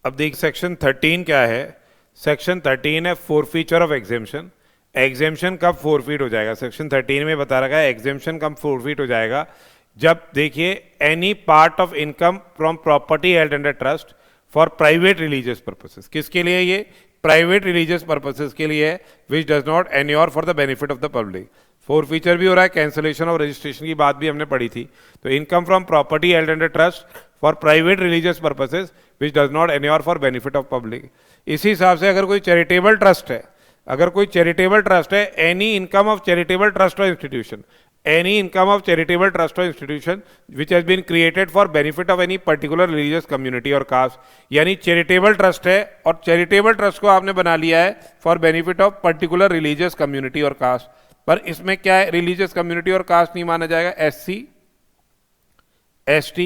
अब देख सेक्शन 13 क्या है। सेक्शन 13 है फोरफीचर ऑफ एग्जेम्पशन। एग्जेम्पशन कब फोरफीट हो जाएगा? सेक्शन 13 में बता रखा है एग्जेम्पशन कब फोरफीट हो जाएगा, जब देखिए any part of income from property held under trust for private religious purposes. किसके लिए? ये प्राइवेट रिलीजियस पर्पसेस के लिए है, which does not enure for the benefit of the public. Forfeiture भी हो रहा है, कैंसलेशन ऑफ रजिस्ट्रेशन की बात भी हमने पढ़ी थी। तो income from property held under trust for private religious purposes which does not enure for benefit of public. इसी हिसाब से अगर कोई चैरिटेबल ट्रस्ट है, अगर कोई चैरिटेबल ट्रस्ट है, any income of charitable trust और institution, any income of charitable trust और institution which has been created for benefit of any particular religious community और कास्ट, यानी चैरिटेबल ट्रस्ट है और चैरिटेबल ट्रस्ट को आपने बना लिया है for benefit of particular religious community और कास्ट। पर इसमें क्या है? रिलीजियस कम्युनिटी और कास्ट नहीं माना जाएगा। SC, ST,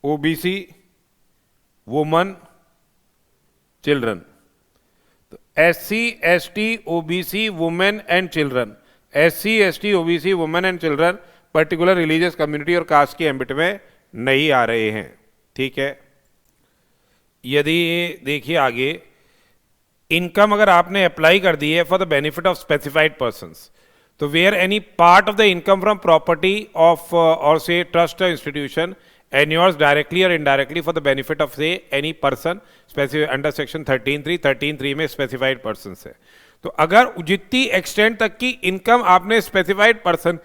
OBC, woman, children. तो SC, ST, OBC, women and children, SC, ST, OBC, women and children particular religious community और कास्ट के एम्बिट में नहीं आ रहे हैं। ठीक है। यदि देखिए आगे, इनकम अगर आपने अप्लाई कर दी है for the benefit of specified persons, तो where any part of the income from property of और से ट्रस्ट और इंस्टीट्यूशन एन्योर्स डायरेक्टली और indirectly for the benefit of से any person specified under section 13(3) में स्पेसिफाइड पर्सन है। तो अगर जितनी एक्सटेंट तक की इनकम आपने स्पेसिफाइड पर्सन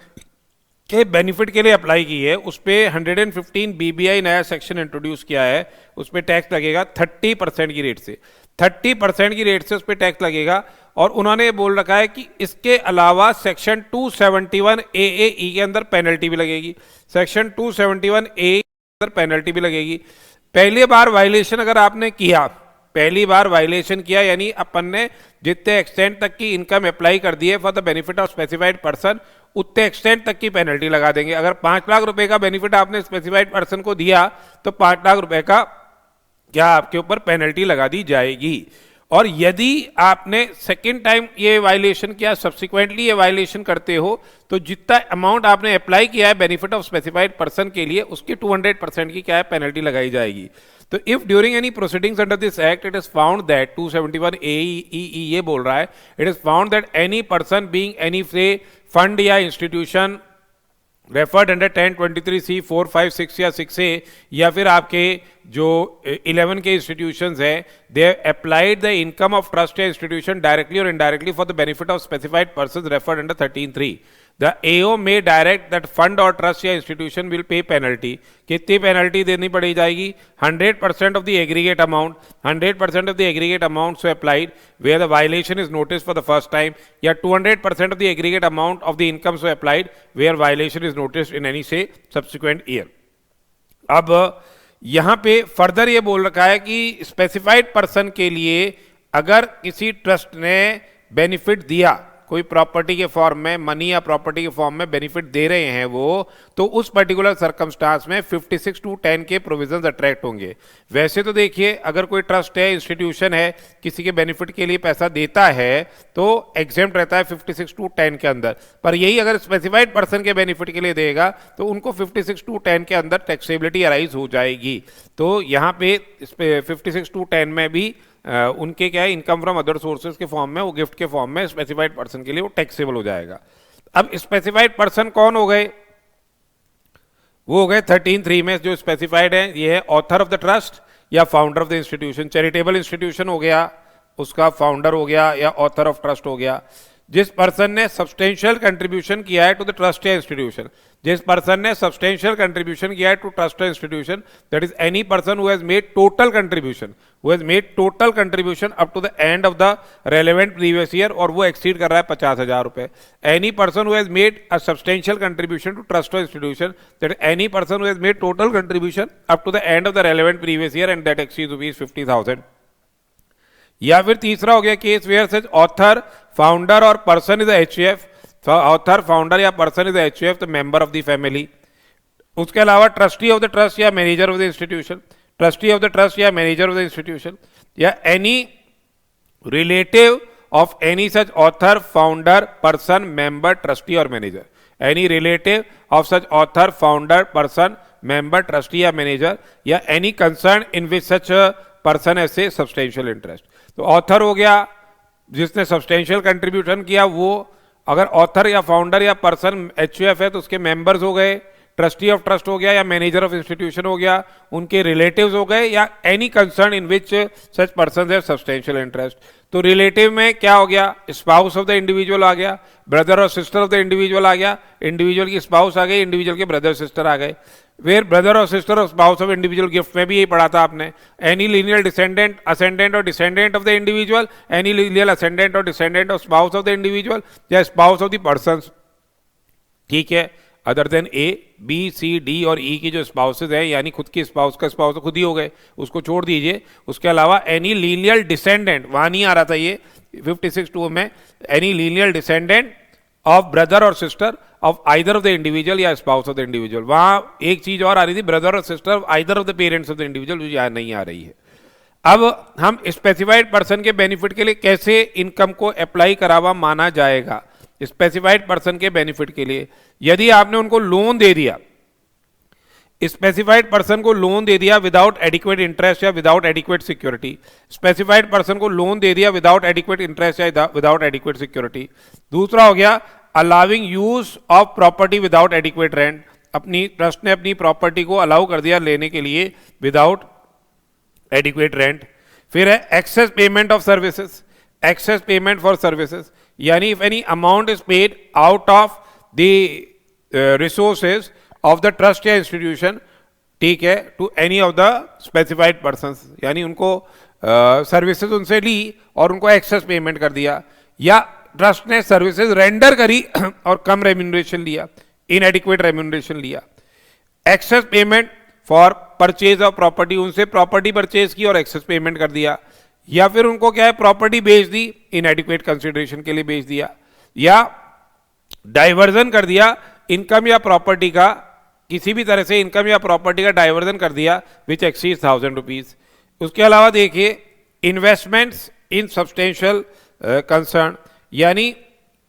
के बेनिफिट के लिए अप्लाई की है, उस पर 115 BBI नया सेक्शन इंट्रोड्यूस किया है, उस पर टैक्स लगेगा 30% की रेट से। 30% की रेट से उस पर टैक्स लगेगा। और उन्होंने बोल रखा है कि इसके अलावा सेक्शन 271 AAE के अंदर पेनल्टी भी लगेगी। सेक्शन 271 ए के अंदर पेनल्टी भी लगेगी। पहली बार वायलेशन अगर आपने किया, पहली बार वायलेशन किया यानी अपन ने जितने एक्सटेंट तक की इनकम अप्लाई कर दी है for the benefit of specified person, उतने एक्सटेंट तक की पेनल्टी लगा देंगे। अगर 5 लाख रुपए का बेनिफिट आपने स्पेसिफाइड पर्सन को दिया तो 5 लाख रुपए का क्या आपके ऊपर पेनल्टी लगा दी जाएगी। और यदि आपने सेकेंड टाइम ये वायलेशन किया, सब्सिक्वेंटली ये वायलेशन करते हो, तो जितना अमाउंट आपने अप्लाई किया है बेनिफिट ऑफ स्पेसिफाइड पर्सन के लिए, उसकी 200% की क्या है पेनल्टी लगाई जाएगी। तो if during any proceedings under this act it is found that 271 AEE ये बोल रहा है, it is found that any person being any से फंड या इंस्टीट्यूशन रेफर्ड अंडर 1023C 4, 5, 6 या 6A, या फिर आपके जो 11 के इंस्टीट्यूशंस हैं, they applied the income of trust या इंस्टीट्यूशन डायरेक्टली और indirectly for the benefit of specified persons referred under 13(3). The AO may direct that fund or trust या institution will pay penalty। कितनी पेनल्टी देनी पड़ी जाएगी? 100% of the aggregate amount, 100% of the aggregate amount so applied where the violation is noticed for the first time, या 200% of the aggregate amount of the income so applied where violation is noticed in any say subsequent year। अब यहाँ पे further ये बोल रखा है कि specified person के लिए अगर किसी ट्रस्ट ने बेनिफिट दिया, कोई प्रॉपर्टी के फॉर्म में, मनी या प्रॉपर्टी के फॉर्म में बेनिफिट दे रहे हैं वो, तो उस पर्टिकुलर सर्कमस्टांस में 56(2)(10) के प्रोविजंस अट्रैक्ट होंगे। वैसे तो देखिए अगर कोई ट्रस्ट है, इंस्टीट्यूशन है, किसी के बेनिफिट के लिए पैसा देता है तो एग्जेम्प्ट रहता है 56(2)(10) के अंदर। पर यही अगर स्पेसिफाइड पर्सन के बेनिफिट के लिए देगा तो उनको 56(2)(10) के अंदर टैक्सेबिलिटी अराइज हो जाएगी। तो यहाँ पे 56(2)(10) में भी उनके क्या है, इनकम फ्रॉम अदर सोर्सेज के फॉर्म में, वो गिफ्ट के फॉर्म में स्पेसिफाइड पर्सन के लिए वो टैक्सेबल हो जाएगा। अब स्पेसिफाइड पर्सन कौन हो गए? वो हो गए 13(3) में जो स्पेसिफाइड है, ये है ऑथर ऑफ द ट्रस्ट या founder of the institution. Charitable institution हो गया, उसका फाउंडर हो गया या ऑथर ऑफ ट्रस्ट हो गया। जिस पर्सन ने सब्सटेंशियल कंट्रीब्यूशन किया है टू द ट्रस्ट या इंस्टीट्यूशन, जिस पर्सन ने सब्सटेंशियल कंट्रीब्यूशन किया है टू ट्रस्ट या institution, that is any person who has made total contribution, who has made total contribution up to the end of the relevant previous year, और वो exceed कर रहा है 50,000 रुपए। Any person who has made a substantial contribution to trust और institution, that is any person who has made total contribution up to the end of the relevant previous year and that exceeds ₹50,000। या फिर तीसरा हो गया case where such author, founder और person is HUF, author, founder या person is HUF the member of the family. उसके अलावा trustee of the trust या manager of the institution, trustee of the trust या मैनेजर ऑफ द इंस्टीट्यूशन, या any relative of any such author, founder, person, member, trustee और manager. Any relative of such author, founder, person, member, trustee या manager या any concern in which such person has a substantial interest. तो author हो गया जिसने substantial contribution किया वो, अगर ऑथर या फाउंडर या पर्सन एचयूएफ है तो उसके मेंबर्स हो गए, ट्रस्टी ऑफ ट्रस्ट हो गया या मैनेजर ऑफ इंस्टीट्यूशन हो गया, उनके रिलेटिव्स हो गए या any concern in which such person है सब्सटेंशियल इंटरेस्ट। तो रिलेटिव में क्या हो गया, स्पाउस ऑफ द इंडिविजुअल आ गया, ब्रदर और सिस्टर ऑफ द इंडिविजुअल आ गया, इंडिविजुअल की स्पाउस आ गई, इंडिविजुअल के ब्रदर सिस्टर आ गए। फिर ब्रदर और सिस्टर और स्पाउस ऑफ इंडिविजुअल गिफ्ट में भी यही पढ़ा था आपने। एनी लीनियर डिसेंडेंट, असेंडेंट और descendant of the individual, any lineal ascendant और descendant of spouse of the individual या स्पाउस ऑफ द पर्सन, ठीक है, other than A, B, C, D और ई की जो स्पाउसेज है, यानी खुद की स्पाउस का स्पाउस तो खुद ही हो गए, उसको छोड़ दीजिए। उसके अलावा एनी लीनियर डिसेंडेंट, वहां नहीं आ रहा था ये 56(2) में, any lineal descendant of brother और sister of either of the individual या स्पाउस ऑफ द इंडिविजुअल। वहां एक चीज और आ रही थी, ब्रदर और sister of either of the parents of the individual, जो यहाँ नहीं आ रही है। अब हम स्पेसिफाइड पर्सन के बेनिफिट के लिए कैसे इनकम को अप्लाई करावा माना जाएगा। स्पेसिफाइड पर्सन के बेनिफिट के लिए यदि आपने उनको लोन दे दिया, स्पेसिफाइड पर्सन को लोन दे दिया विदाउट एडिक्वेट इंटरेस्ट या without adequate security, specified person को लोन दे दिया विदाउट एडिक्वेट इंटरेस्ट या विदाउट एडिक्वेट सिक्योरिटी। दूसरा हो गया allowing use of property without adequate rent, अपनी ट्रस्ट ने अपनी प्रॉपर्टी को अलाउ कर दिया लेने के लिए विदाउट एडिक्वेट रेंट। फिर है excess payment of services, excess payment for services, यानी if any amount is paid out of the resources of the trust या इंस्टीट्यूशन, ठीक है, to any of the specified person, यानी उनको सर्विसेज उनसे ली और उनको एक्सेस पेमेंट कर दिया, या ट्रस्ट ने सर्विसेज रेंडर करी और कम रेम्यूनरेशन लिया, इनएडिक्वेट रेम्यूनरेशन लिया। Access payment for purchase of property, उनसे प्रॉपर्टी परचेज की और एक्सेस पेमेंट कर दिया, या फिर उनको क्या है प्रॉपर्टी बेच दी, इनएडिक्वेट कंसिडरेशन के लिए बेच दिया, या डाइवर्जन कर दिया इनकम या प्रॉपर्टी का, किसी भी तरह से इनकम या प्रॉपर्टी का डाइवर्जन कर दिया विच एक्सीड 1000 रुपीज। उसके अलावा देखिए इन्वेस्टमेंट्स इन सब्सटेंशियल कंसर्न, यानी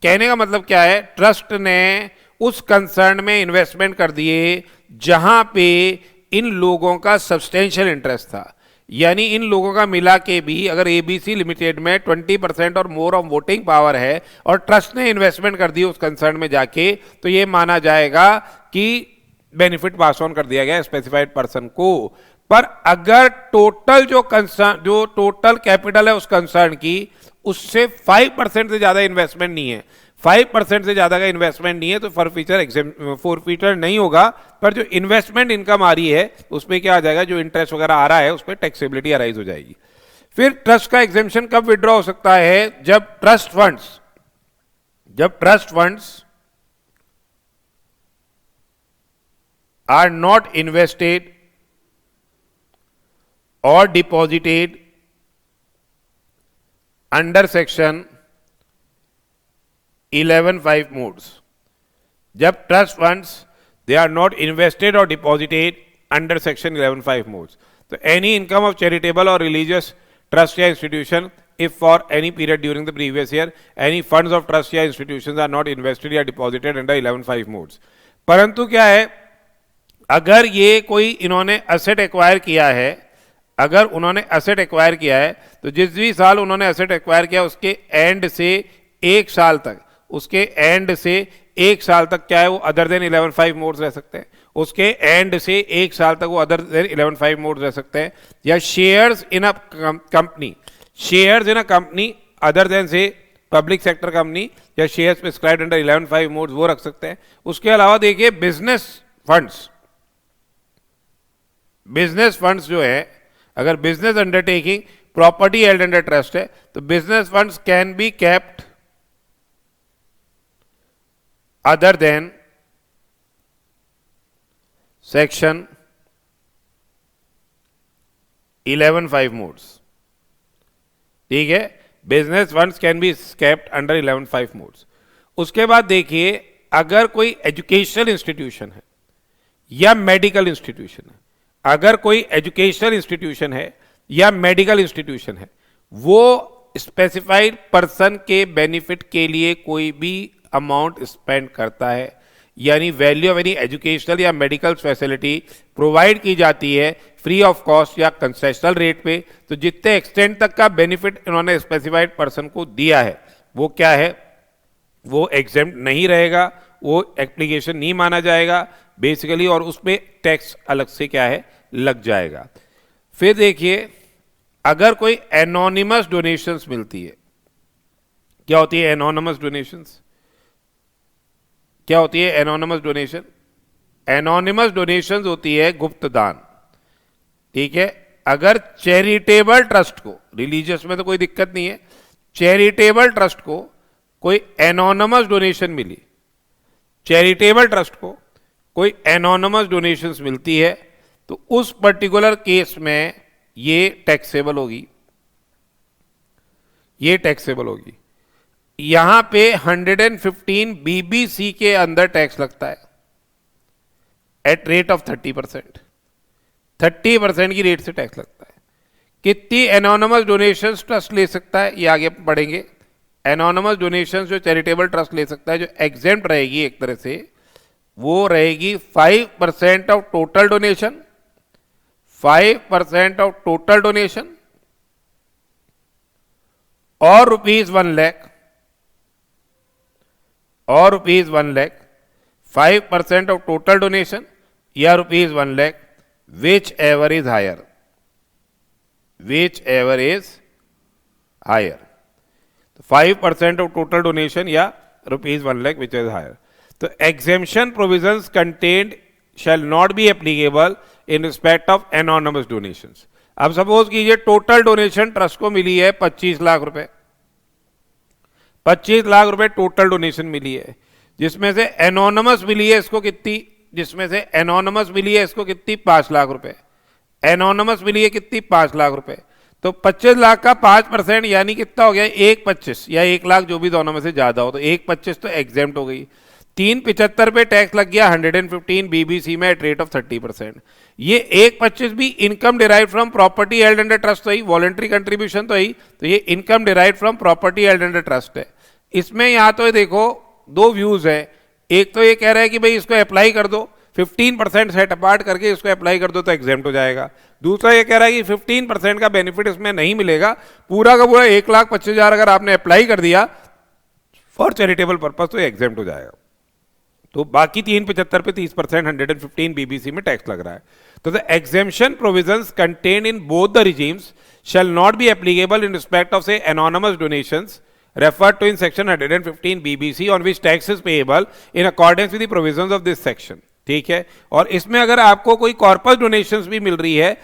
कहने का मतलब क्या है, ट्रस्ट ने उस कंसर्न में इन्वेस्टमेंट कर दिए जहां पे इन लोगों का सब्सटेंशियल इंटरेस्ट था, यानी इन लोगों का मिला के भी अगर एबीसी लिमिटेड में 20% और मोर ऑफ वोटिंग पावर है और ट्रस्ट ने इन्वेस्टमेंट कर दी उस कंसर्न में जाके, तो ये माना जाएगा कि बेनिफिट पास ऑन कर दिया गया स्पेसिफाइड पर्सन को। पर अगर टोटल जो टोटल कैपिटल है उस कंसर्न की, उससे 5% से ज्यादा इन्वेस्टमेंट नहीं है, 5% से ज्यादा का इन्वेस्टमेंट नहीं है, तो फॉरफीटर नहीं होगा। पर जो इन्वेस्टमेंट इनकम आ रही है उसमें क्या आ जाएगा, जो इंटरेस्ट वगैरह आ रहा है उस पर टैक्सेबिलिटी अराइज हो जाएगी। फिर ट्रस्ट का एग्जेम्पशन कब विड्रॉ हो सकता है, जब trust funds are not invested और डिपॉजिटेड अंडर सेक्शन 11(5) मोड्स। जब trust funds they are not invested और डिपॉजिटेड अंडर सेक्शन 11(5) मोड्स, तो एनी इनकम ऑफ चैरिटेबल और रिलीजियस ट्रस्ट या institution if for any period during the previous year any funds of trust या institutions are not invested या deposited under 11(5) modes। परंतु क्या है, अगर ये कोई इन्होंने एसेट एक्वायर किया है, अगर उन्होंने एसेट एक्वायर किया है तो जिस भी साल उन्होंने एसेट एक्वायर किया उसके एंड से 1 साल तक, उसके एंड से 1 साल तक क्या है वो अदर देन 11(5) मोड्स रह सकते हैं, उसके एंड से 1 साल तक वो अदर देन 11(5) मोड्स रह सकते हैं। या shares in a company, shares in a company other than से पब्लिक सेक्टर कंपनी या शेयर्स प्रिस्क्राइब्ड अंडर 11(5) मोड्स वो रख सकते हैं। उसके अलावा देखिए बिजनेस फंड्स जो है, अगर business undertaking property held under trust है तो business funds can be kept other than section 11(5) modes, ठीक है, business funds can be kept under 11(5) modes. उसके बाद देखिए अगर कोई एजुकेशनल इंस्टीट्यूशन है या मेडिकल इंस्टीट्यूशन है, अगर कोई एजुकेशनल इंस्टीट्यूशन है या मेडिकल इंस्टीट्यूशन है, वो स्पेसिफाइड पर्सन के बेनिफिट के लिए कोई भी अमाउंट स्पेंड करता है यानी वैल्यू ऑफ एनी एजुकेशनल या मेडिकल फैसिलिटी प्रोवाइड की जाती है फ्री ऑफ कॉस्ट या कंसेशनल रेट पे, तो जितने एक्सटेंड तक का बेनिफिट इन्होंने स्पेसिफाइड पर्सन को दिया है वो क्या है, वो एग्जेम्प्ट नहीं रहेगा, वो एप्लीकेशन नहीं माना जाएगा बेसिकली, और उस पर टैक्स अलग से क्या है लग जाएगा। फिर देखिए, अगर कोई एनोनिमस डोनेशंस मिलती है, क्या होती है एनोनिमस डोनेशंस, क्या होती है एनोनिमस डोनेशन? एनोनिमस डोनेशंस होती है गुप्त दान, ठीक है। अगर चैरिटेबल ट्रस्ट को, रिलीजियस में तो कोई दिक्कत नहीं है, चैरिटेबल ट्रस्ट को कोई एनोनिमस डोनेशन मिली, चैरिटेबल ट्रस्ट को कोई एनोनिमस डोनेशंस मिलती है, तो उस पर्टिकुलर केस में ये टैक्सेबल होगी, ये टैक्सेबल होगी। यहां पे 115 बीबीसी के अंदर टैक्स लगता है एट रेट ऑफ 30%, 30% की रेट से टैक्स लगता है। कितनी एनोनिमस डोनेशंस ट्रस्ट ले सकता है ये आगे पढ़ेंगे। एनोनिमस डोनेशंस जो चैरिटेबल ट्रस्ट ले सकता है, जो एग्जेम्प्ट रहेगी एक तरह से, वो रहेगी 5% of total donation, 5% of total donation और ₹1 लाख, और ₹1 लाख, 5% ऑफ टोटल डोनेशन या ₹1 lakh, whichever is higher, whichever is higher. 5% of total donation या ₹1 लाख विच इज हायर। तो exemption provisions contained shall not be applicable in respect of anonymous donations. अब suppose कीजिए total donation trust को मिली है 25 लाख रुपए, 25 लाख रुपए टोटल डोनेशन मिली है, जिसमें से एनोनिमस मिली है इसको कितनी, जिसमें से एनोनिमस मिली है इसको कितनी 5 लाख रुपए, एनोनिमस मिली है कितनी 5 लाख रुपए। तो 25 लाख का 5% यानी कितना हो गया 1.25 या 1 लाख, जो भी दोनों में से ज्यादा हो, तो 1.25 तो एग्जेम्प्ट हो गई। 3.75 पे टैक्स लग गया 115 बीबीसी में एट रेट ऑफ 30%। ये 1.25 भी income derive from property held under trust तो ही, वॉलंटरी कंट्रीब्यूशन तो ही, तो ये income derive from property held under trust है। इसमें यहां तो देखो दो व्यूज है, एक तो ये कह रहा है कि भाई इसको अप्लाई कर दो, 15% सेट अपार्ट करके इसको अप्लाई कर दो तो एग्जेम्प्ट हो जाएगा। दूसरा ये कह रहा है कि 15% का बेनिफिट इसमें नहीं मिलेगा, पूरा का पूरा 1,25,000 अगर आपने अप्लाई कर दिया फॉर चैरिटेबल पर्पज तो एग्जेम्प्ट हो जाएगा। तो बाकी 3.75 पे 30% 115 बीबीसी में टैक्स लग रहा है। तो the exemption provisions contained in both the regimes shall not be applicable in respect of से anonymous donations referred to in section 115 BBC on which tax is payable in accordance with the provisions of this section। ठीक है, और इसमें अगर आपको कोई corpus donations भी मिल रही है,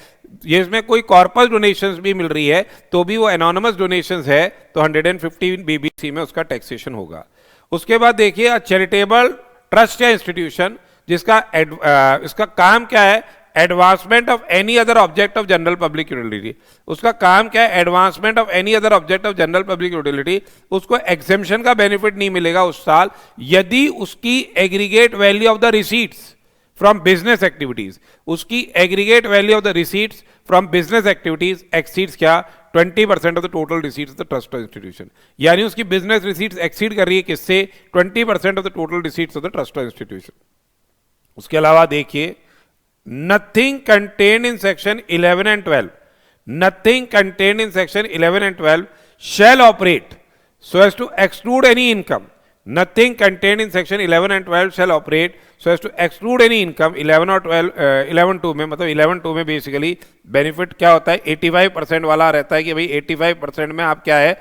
इसमें कोई कॉर्पस डोनेशंस भी मिल रही है तो भी वो एनोनिमस डोनेशंस है, तो 115 बीबीसी में उसका टैक्सेशन होगा। उसके बाद देखिए चैरिटेबल ट्रस्ट या इंस्टीट्यूशन जिसका इसका काम क्या है, advancement of any other object of general public utility. उसका काम क्या है, advancement of any other object of general public utility. उसको एग्जेम्पशन का बेनिफिट नहीं मिलेगा उस साल यदि उसकी aggregate value of the receipts from business activities, उसकी aggregate value of the receipts from business activities exceeds क्या 20% of the total receipts of the trust institution. यानी उसकी बिजनेस रिसीट्स एक्सीड कर रही है किससे, 20% of the total receipts of the trust institution. उसके अलावा देखिए nothing contained in section 11 and 12, nothing contained in section 11 and 12 shall operate so as to exclude any income, nothing contained in section 11 and 12 shall operate so as to exclude any income। 11 और 12 11(2) में, मतलब 11(2) में basically benefit क्या होता है 85% वाला रहता है कि भाई 85% में आप क्या है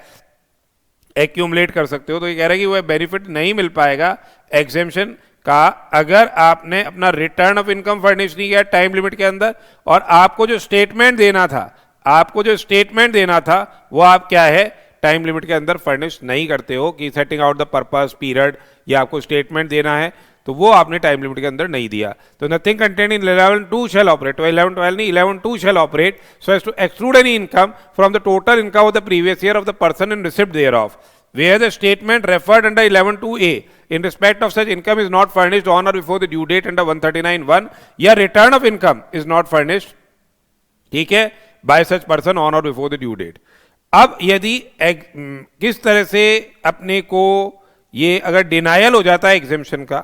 एक्यूमुलेट कर सकते हो। तो ये कह रहा है कि वह बेनिफिट नहीं मिल पाएगा एग्जेम्पशन का अगर आपने अपना रिटर्न ऑफ इनकम फर्निश नहीं किया टाइम लिमिट के अंदर, और आपको जो स्टेटमेंट देना था, आपको जो स्टेटमेंट देना था वो आप क्या है टाइम लिमिट के अंदर फर्निश नहीं करते हो कि setting out the purpose period या आपको स्टेटमेंट देना है, तो वो आपने टाइम लिमिट के अंदर नहीं दिया। तो nothing contained in 11(2) shall operate, तो 11(12) नहीं 11(2) shall operate so as to exclude any income from the total income of the previous year of the person in receipt thereof, where the statement referred under 11(2)(a in respect of such income is not furnished on or before the due date under 139(1) या return of income is not furnished, ठीक है, by such person on or before the due date। अब यदि किस तरह से अपने को ये अगर डिनायल हो जाता है एग्जेम्पशन का,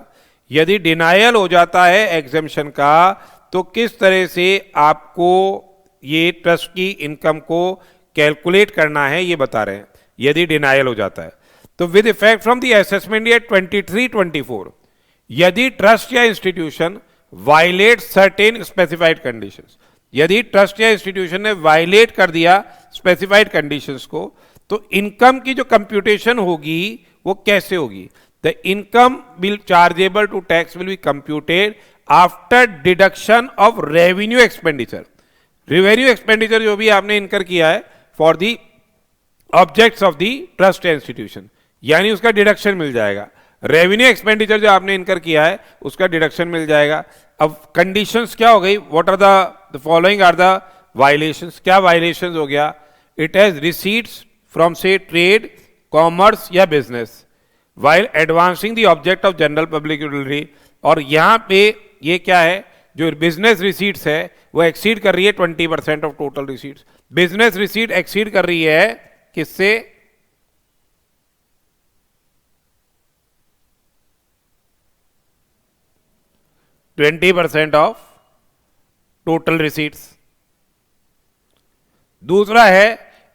यदि डिनायल हो जाता है एग्जेम्पशन का, तो किस तरह से आपको ये ट्रस्ट की इनकम को कैलकुलेट करना है ये बता रहे हैं, यदि डिनायल हो जाता है। तो with effect from the assessment year 23-24, यदि ट्रस्ट या institution violate certain specified conditions, यदि ट्रस्ट या इंस्टीट्यूशन ने वायलेट कर दिया स्पेसिफाइड कंडीशंस को, तो इनकम की जो कंप्यूटेशन होगी वो कैसे होगी? The income bill chargeable to tax will be computed after deduction of revenue expenditure. Revenue expenditure जो भी आपने इनकर किया है for the objects of the trust या इंस्टीट्यूशन, यानी उसका डिडक्शन मिल जाएगा। रेवेन्यू एक्सपेंडिचर जो आपने इनकर किया है उसका डिडक्शन मिल जाएगा। अब कंडीशंस क्या हो गई? What are the following are the violations. क्या वायलेशंस हो गया? इट हैज रिसीट्स फ्रॉम से ट्रेड, कॉमर्स या business while advancing the object of general public utility। और यहां पे ये क्या है, जो बिजनेस रिसीट्स है वो एक्सीड कर रही है 20% of total receipts. Business receipt exceed कर रही है किससे? 20% ऑफ टोटल रिसीट्स। दूसरा है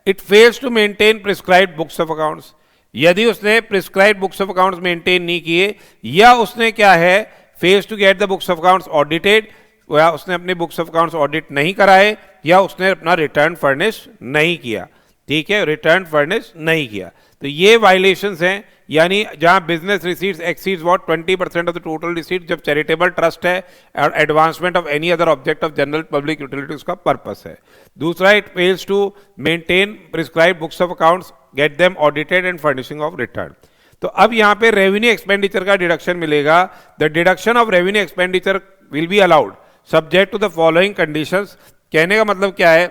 it fails to maintain prescribed books of accounts. यदि उसने prescribed books of accounts maintain नहीं किए, या उसने क्या है fails to get the books of accounts audited, या उसने अपने बुक्स ऑफ अकाउंट्स ऑडिट नहीं कराए, या उसने अपना रिटर्न फर्निश नहीं किया। ठीक है, रिटर्न फर्निश नहीं किया, तो ये वायलेशंस हैं। यानी जहां business receipts exceeds what 20% of the total receipt, जब चैरिटेबल ट्रस्ट है और advancement of any other object of general public utilities का पर्पस है। दूसरा, it fails to maintain prescribed books of accounts, get them audited and furnishing of return. तो अब यहां पे रेवेन्यू एक्सपेंडिचर का डिडक्शन मिलेगा। The deduction of revenue expenditure will be allowed subject to the following conditions. कहने का मतलब क्या है,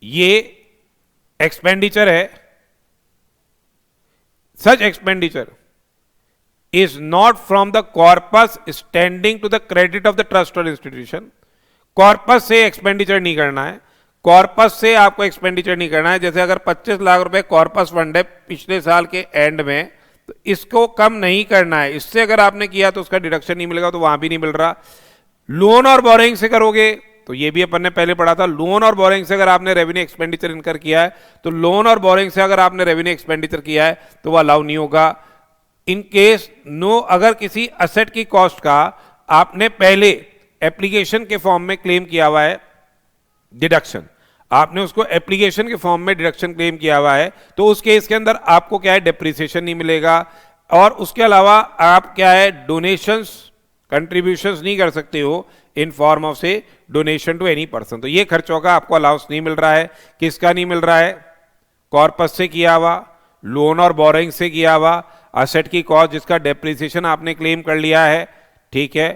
ये एक्सपेंडिचर है, such expenditure is not from the corpus standing to the credit of the trust or institution। Corpus से expenditure नहीं करना है, कॉर्पस से आपको एक्सपेंडिचर नहीं करना है। जैसे अगर 25 लाख रुपए कॉर्पस फंड है पिछले साल के एंड में, तो इसको कम नहीं करना है। इससे अगर आपने किया तो उसका डिडक्शन नहीं मिलेगा, तो वहां भी नहीं मिल रहा। लोन और बोरिंग से करोगे तो ये भी अपन ने पहले पढ़ा था, लोन और बोरिंग से अगर आपने रेवेन्यू एक्सपेंडिचर इनकर किया है, तो लोन और बोरिंग से अगर आपने रेवेन्यू एक्सपेंडिचर किया है तो वो अलाउ नहीं होगा। इन केस नो, अगर किसी असेट की कॉस्ट का आपने पहले एप्लीकेशन के फॉर्म में क्लेम किया हुआ है डिडक्शन, आपने उसको एप्लीकेशन के फॉर्म में डिडक्शन क्लेम किया हुआ है, तो उस केस के अंदर आपको क्या है, डेप्रिसिएशन नहीं मिलेगा। और उसके अलावा आप क्या है, डोनेशंस, कंट्रीब्यूशंस नहीं कर सकते हो इन फॉर्म ऑफ से डोनेशन टू एनी पर्सन। तो ये खर्चों का आपको अलाउंस नहीं मिल रहा है। किसका नहीं मिल रहा है? कॉर्पस से किया हुआ, लोन और बोरिंग से किया हुआ, असेट की कॉस्ट जिसका डेप्रिसिएशन आपने क्लेम कर लिया है, ठीक है,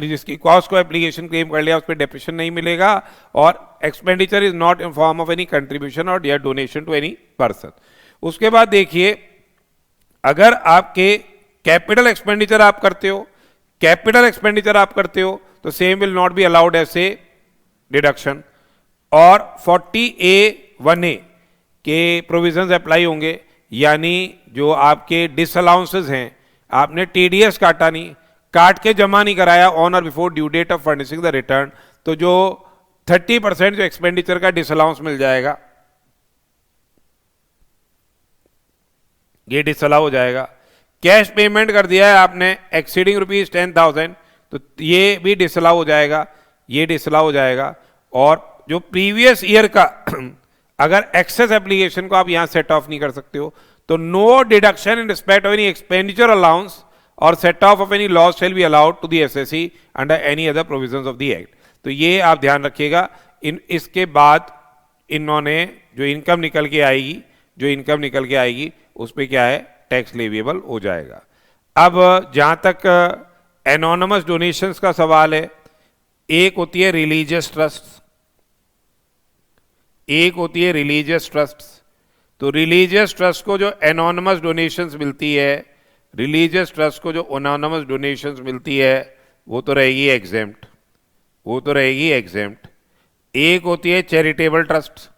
जिसकी कॉस्ट को एप्लीकेशन क्लेम कर लिया, उस पर डेप्रिसिएशन नहीं मिलेगा। और expenditure is not in form of any contribution और या डोनेशन टू एनी पर्सन। उसके बाद देखिए, अगर आपके कैपिटल एक्सपेंडिचर आप करते हो, कैपिटल एक्सपेंडिचर आप करते हो, तो same will not be allowed as a deduction. और 40A(1)(a) के प्रोविजंस अप्लाई होंगे, यानी जो आपके डिसअलाउंसेस हैं, आपने टीडीएस काटा नहीं, काट के जमा नहीं कराया ऑन और before due date of furnishing the return, तो जो 30% जो एक्सपेंडिचर का डिसअलाउंस मिल जाएगा, ये डिसअलाउ हो जाएगा। कैश पेमेंट कर दिया है आपने एक्सीडिंग ₹10,000, तो ये भी डिसअलाउ हो जाएगा, ये डिसअलाउ हो जाएगा। और जो प्रीवियस ईयर का अगर एक्सेस एप्लीकेशन को आप यहां सेट ऑफ नहीं कर सकते हो, तो no deduction in respect of any expenditure allowance और set off any loss shall be allowed to the assessee under any other provisions of the act. तो ये आप ध्यान रखिएगा। इसके बाद इन्होंने जो इनकम निकल के आएगी, जो इनकम निकल के आएगी उस पर क्या है, टैक्स लेविएबल हो जाएगा। अब जहां तक एनोनिमस डोनेशंस का सवाल है, एक होती है रिलीजियस ट्रस्ट, एक होती है रिलीजियस ट्रस्ट। तो रिलीजियस ट्रस्ट को जो एनोनिमस डोनेशंस मिलती है, रिलीजियस ट्रस्ट को जो एनोनिमस डोनेशंस मिलती है, वो तो रहेगी एग्जेम्प्ट, वो तो रहेगी एग्जेम्प्ट। एक होती है चैरिटेबल ट्रस्ट।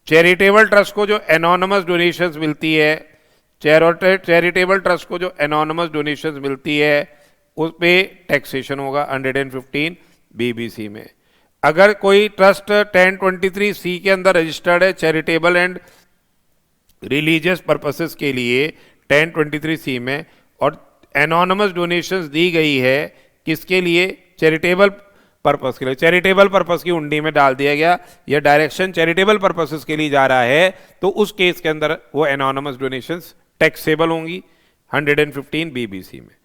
चैरिटेबल ट्रस्ट को जो एनोनिमस डोनेशंस मिलती है, चैरिटेबल ट्रस्ट को जो एनोनिमस डोनेशंस मिलती है उस पे टैक्सेशन होगा 115 बीबीसी में। अगर कोई ट्रस्ट 1023 सी के अंदर रजिस्टर्ड है चैरिटेबल एंड रिलीजियस पर्पसेस के लिए 1023 सी में, और एनोनिमस डोनेशंस दी गई है किसके लिए, चैरिटेबल पर्पस के लिए, चैरिटेबल पर्पस की उंडी में डाल दिया गया, यह डायरेक्शन चैरिटेबल पर्पसेस के लिए जा रहा है, तो उस केस के अंदर वो एनोनिमस डोनेशंस टैक्सेबल होंगी 115 बीबीसी में।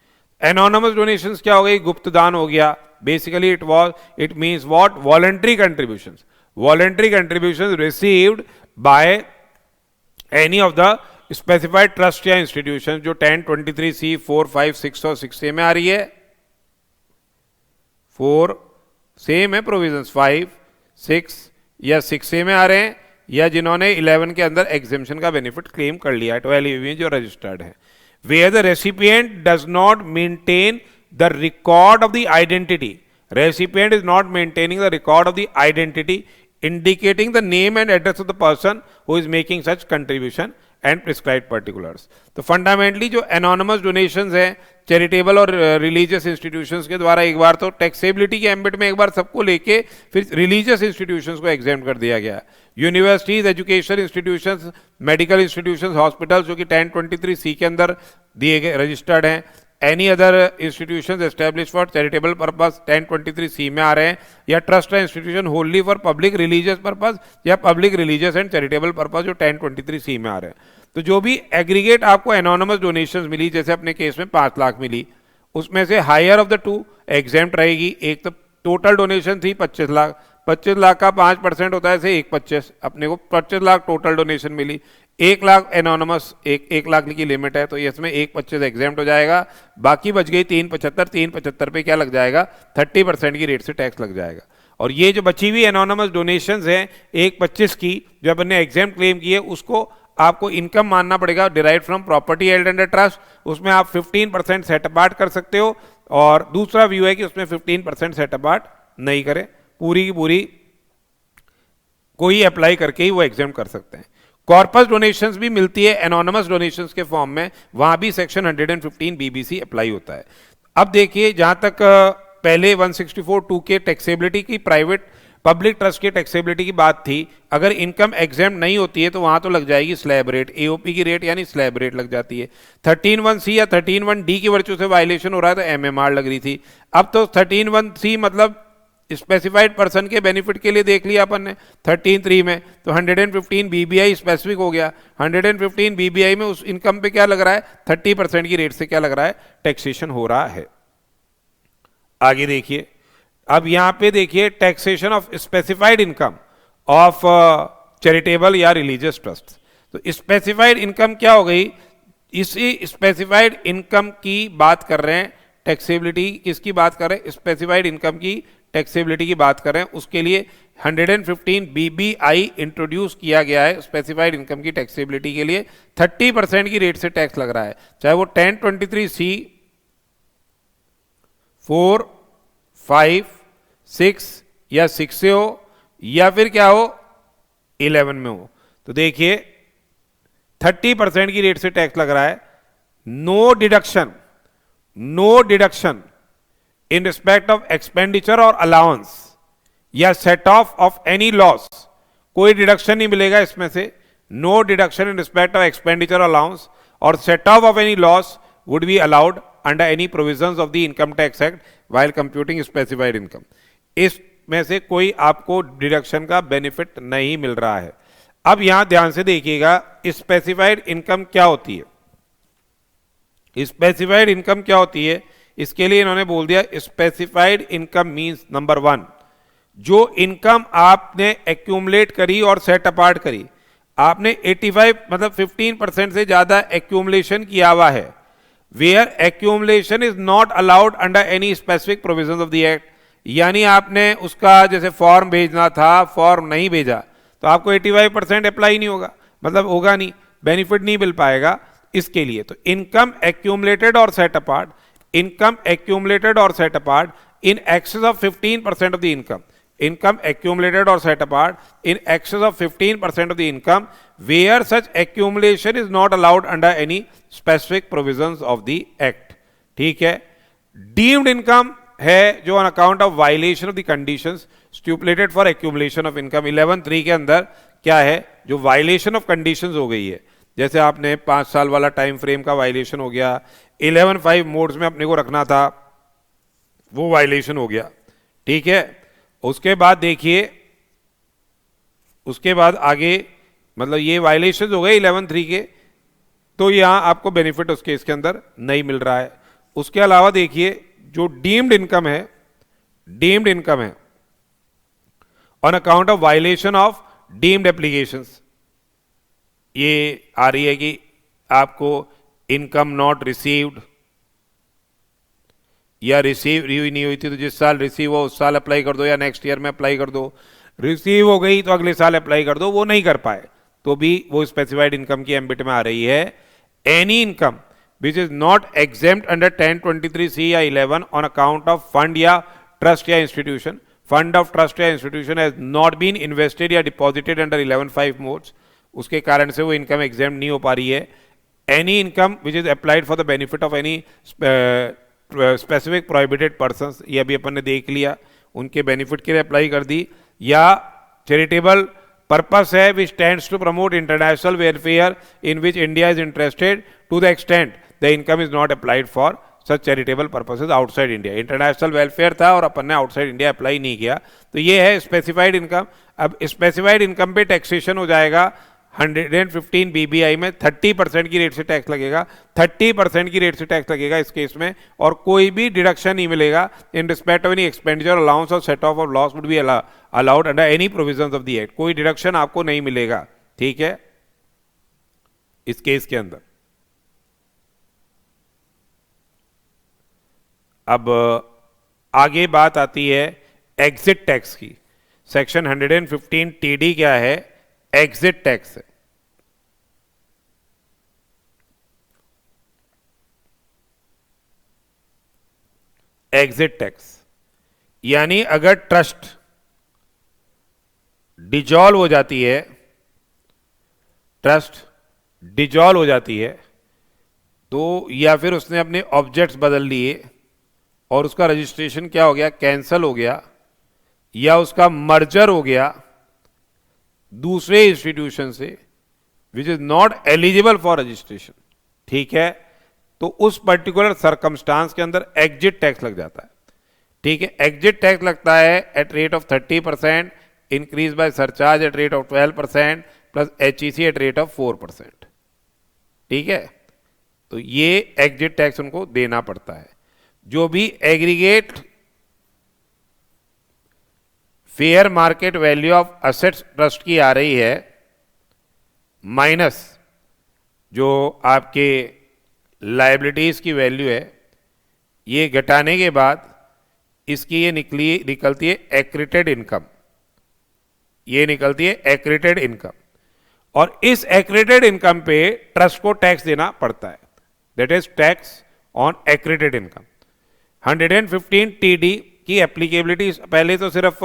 एनोनिमस डोनेशंस क्या हो गई, गुप्त दान हो गया। Basically it means what, voluntary contributions, voluntary contributions received by any of the specified trust या इंस्टीट्यूशन, जो 1023 सी 4, 5, 6 और 6 में आ रही है। 4 सेम है प्रोविजंस, 5, 6 या 6 में आ रहे हैं, या जिन्होंने 11 के अंदर एग्जेम्पशन का बेनिफिट क्लेम कर लिया है 12 में जो रजिस्टर्ड है। Where the recipient does not maintain the record of the identity, recipient is not maintaining the record of the identity indicating the name and address of the person who is making such contribution and prescribed particulars। तो fundamentally जो anonymous donations हैं charitable और religious institutions के द्वारा, एक बार तो taxability के ambit में एक बार सबको लेके फिर रिलीजियस इंस्टीट्यूशंस को एग्जेम्प्ट कर दिया गया। Universities, education institutions, medical institutions, hospitals जो कि 1023 सी के अंदर दिए गए रजिस्टर्ड हैं, any other institutions establish for charitable purpose 1023 C में आ रहे हैं, या ट्रस्ट है institution wholly for public religious purpose या public religious and charitable purpose जो 1023 सी में आ रहे हैं। तो जो भी एग्रीगेट आपको एनोनिमस डोनेशंस मिली, जैसे अपने केस में 5 लाख मिली, उसमें से higher of the two exempt रहेगी। एक तो टोटल डोनेशन थी 25 लाख, 25 लाख का 5% होता है से 1/25, अपने को 25 लाख टोटल डोनेशन मिली, 1 लाख एनोनिमस, 1 लाख की लिमिट है, तो इसमें 1/25 एग्जेम्प्ट हो जाएगा, बाकी बच गई 375, 375 पे क्या लग जाएगा, 30% की रेट से टैक्स लग जाएगा। और ये जो बची हुई एनोनिमस डोनेशंस हैं 1/25 की, जो अपन ने एग्जेम्प्ट क्लेम की है, उसको आपको इनकम मानना पड़ेगा derive from property held under trust. उसमें आप 15% सेट अपार्ट कर सकते हो, और दूसरा व्यू है कि उसमें 15% सेट अपार्ट नहीं करें, पूरी की पूरी कोई अप्लाई करके ही वो एग्जेम्प्ट कर सकते हैं। कॉर्पस डोनेशंस भी मिलती है एनोनिमस डोनेशंस के फॉर्म में, वहां भी सेक्शन 115 बीबीसी अप्लाई होता है। अब देखिए, जहां तक पहले 164(2) के टैक्सेबिलिटी की प्राइवेट पब्लिक ट्रस्ट के टैक्सेबिलिटी की बात थी, अगर इनकम एग्जेम्प्ट नहीं होती है तो वहां तो लग जाएगी स्लैब रेट, एओपी की रेट यानी स्लैब रेट लग जाती है। 13(1)(c) या 13(1)(d) की वर्चू से वायलेशन हो रहा है तो एमएमआर लग रही थी। अब तो 13(1)(c) मतलब स्पेसिफाइड पर्सन के बेनिफिट के लिए देख लिया अपन ने 13(3) में, तो 115 बीबीआई स्पेसिफिक हो गया। 115 बीबीआई में उस इनकम पे क्या लग रहा है, 30% की रेट से क्या लग रहा है, टैक्सेशन हो रहा है। आगे देखिए, अब यहां पे देखिए taxation of specified income of charitable या रिलीजियस ट्रस्ट। तो स्पेसिफाइड इनकम क्या हो गई, इसी स्पेसिफाइड इनकम की बात कर रहे हैं, टैक्सेबिलिटी किसकी बात कर रहे हैं, स्पेसिफाइड इनकम की टैक्सेबिलिटी की बात कर रहे हैं। उसके लिए 115 बीबीआई इंट्रोड्यूस किया गया है स्पेसिफाइड इनकम की टैक्सेबिलिटी के लिए, 30% की रेट से टैक्स लग रहा है, चाहे वो 1023 सी 4, 5, 6 या 6 से हो, या फिर क्या हो 11 में हो। तो देखिए 30% की रेट से टैक्स लग रहा है। No deduction in respect of expenditure और अलाउंस या सेट ऑफ एनी लॉस, कोई डिडक्शन नहीं मिलेगा इसमें से। No deduction in respect of expenditure allowance और set off any loss would be allowed under any provisions of the income tax act while computing specified income. इसमें से कोई आपको डिडक्शन का बेनिफिट नहीं मिल रहा है। अब यहां ध्यान से देखिएगा, स्पेसिफाइड इनकम क्या होती है। स्पेसिफाइड इनकम क्या होती है, इसके लिए इन्होंने बोल दिया स्पेसिफाइड इनकम मींस नंबर 1, जो इनकम आपने एक्यूमुलेट करी और सेट अपार्ट करी, आपने 85 मतलब 15% से ज्यादा एक्यूमुलेशन किया हुआ है, where accumulation is not allowed under any specific provisions of the act. यानी आपने उसका जैसे फॉर्म भेजना था, फॉर्म नहीं भेजा, तो आपको 85% अप्लाई नहीं होगा, मतलब होगा नहीं, बेनिफिट नहीं मिल पाएगा इसके लिए। तो इनकम एक्यूमुलेटेड और सेट अपार्ट, इनकम एक्यूमुलेटेड और set apart in excess of 15% of the income, income accumulated or set apart in excess of 15% of the income where such accumulation is not allowed under any specific provisions of the act. ठीक है. Deemed income है जो on account of violation of the conditions stipulated for accumulation of income. 11(3) के अंदर क्या है, जो violation of conditions हो गई है, जैसे आपने 5 साल वाला टाइम फ्रेम का वायलेशन हो गया, 11(5) मोड्स में अपने को रखना था, वो वायलेशन हो गया. ठीक है. उसके बाद देखिए, उसके बाद आगे मतलब ये वायलेशन हो गए 11(3) के, तो यहां आपको बेनिफिट उस केस के अंदर नहीं मिल रहा है. उसके अलावा देखिए जो डीम्ड इनकम है on account of violation of deemed applications, ये आ रही है कि आपको इनकम नॉट रिसीव्ड या रिसीव नहीं हुई थी तो जिस साल रिसीव हो उस साल अप्लाई कर दो या नेक्स्ट ईयर में अप्लाई कर दो. रिसीव हो गई तो अगले साल अप्लाई कर दो, वो नहीं कर पाए तो भी वो स्पेसिफाइड इनकम की एम्बिट में आ रही है. Any income which is not exempt under 1023C या 11 ऑन अकाउंट ऑफ फंड या ट्रस्ट या इंस्टीट्यूशन. फंड ऑफ ट्रस्ट या institution has not been invested या डिपॉजिटेड अंडर 11(5) मोड्स, उसके कारण से वो इनकम एग्जेम्प्ट नहीं हो पा रही है. Any income which is applied for the benefit of any specific prohibited persons, ये अभी अपन ने देख लिया, उनके बेनिफिट के लिए अप्लाई कर दी. या चैरिटेबल पर्पस है which tends to promote international welfare in which India is interested to the extent the income is not applied for such charitable purposes outside India. International welfare था और अपन ने outside India apply नहीं किया, तो ये है specified income. अब specified income पे टैक्सेशन हो जाएगा 115 BBI में 30% की रेट से टैक्स लगेगा, 30% की रेट से टैक्स लगेगा इस केस में, और कोई भी डिडक्शन नहीं मिलेगा in respect of any expenditure allowance और set off loss would be allowed under any provisions of the act. कोई डिडक्शन आपको नहीं मिलेगा. ठीक है, इस केस के अंदर. अब आगे बात आती है एग्जिट टैक्स की. सेक्शन 115 TD क्या है? एग्जिट टैक्स है. एग्जिट टैक्स यानी अगर ट्रस्ट डिजॉल्व हो जाती है, तो या फिर उसने अपने ऑब्जेक्ट्स बदल लिए और उसका रजिस्ट्रेशन क्या हो गया, कैंसल हो गया, या उसका मर्जर हो गया दूसरे इंस्टीट्यूशन से विच is not eligible for registration. ठीक है, तो उस पर्टिकुलर सर्कमस्टांस के अंदर एग्जिट टैक्स लग जाता है. ठीक है, एग्जिट टैक्स लगता है at rate of 30%, increase by surcharge at rate of 12% plus HEC at rate of 4%. ठीक है, तो ये एग्जिट टैक्स उनको देना पड़ता है. जो भी aggregate fair market value of assets trust की आ रही है माइनस जो आपके लायबिलिटीज की वैल्यू है, ये घटाने के बाद इसकी ये निकलती है एक्रीटेड इनकम. ये निकलती है एक्रीटेड इनकम, और इस एक्रीटेड इनकम पे ट्रस्ट को टैक्स देना पड़ता है. That is tax on accreted income. 115 TD की एप्लीकेबिलिटी पहले तो सिर्फ